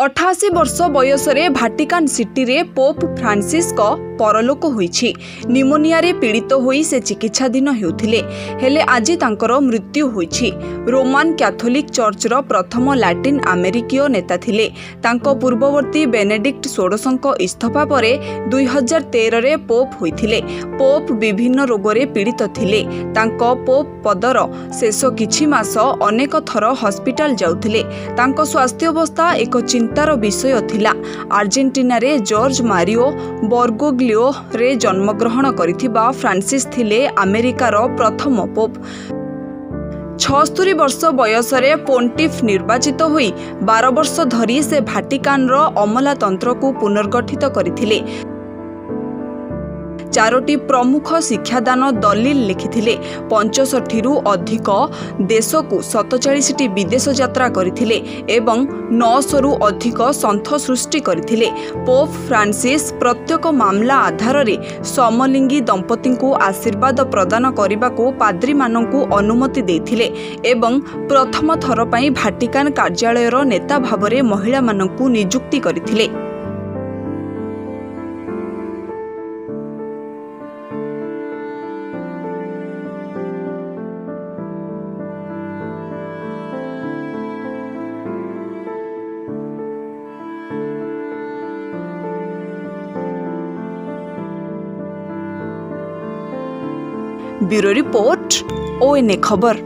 88 वर्ष बयस भाटिकान सिटी रे पोप फ्रांसिस को परलोक होईछि। निमोनिया रे पीड़ित होई से चिकित्साधीन हेउथिले हेले आज तांकर मृत्यु होईछि। रोमान कैथोलिक चर्च रो प्रथम लैटिन अमेरिकीय नेता थिले। तांको पूर्ववर्ती बेनेडिक्ट 16 इस्तफा परे 2013 रे पोप होइथिले। पोप विभिन्न रोग रे पीड़ित थिले। तांको पोप पदर शेष किछि मास अनेक थर हॉस्पिटल जाउथिले। तांको स्वास्थ्य अवस्था एक चिंतार विषय थिला। अर्जेंटीना रे जॉर्ज मारियो बर्गोग्लियो रे जन्मग्रहण करिथिबा फ्रांसिस थिले अमेरिकार प्रथम पोप। 76 वर्ष बयस पोन्टिफ निर्वाचित होई 12 वर्ष धरी से भाटिकान रो अमलातंत्र को पुनर्गठित करिथिले। 4टी प्रमुख शिक्षादान दलिल लिखिथिले। 65 रु अधिक देश को 47टी विदेश यात्रा करथिले एवं 900 रु अधिक संथ सृष्टि करथिले। पोप फ्रांसिस प्रत्येक मामला आधार रे समलिंगी दंपति को आशीर्वाद प्रदान करने को पाद्री माननकु अनुमति देथिले एवं प्रथम थर पई भाटिकान कार्यालय रो नेता भावरे महिला माननकु नियुक्ति करथिले। ब्यूरो रिपोर्ट ONA खबर।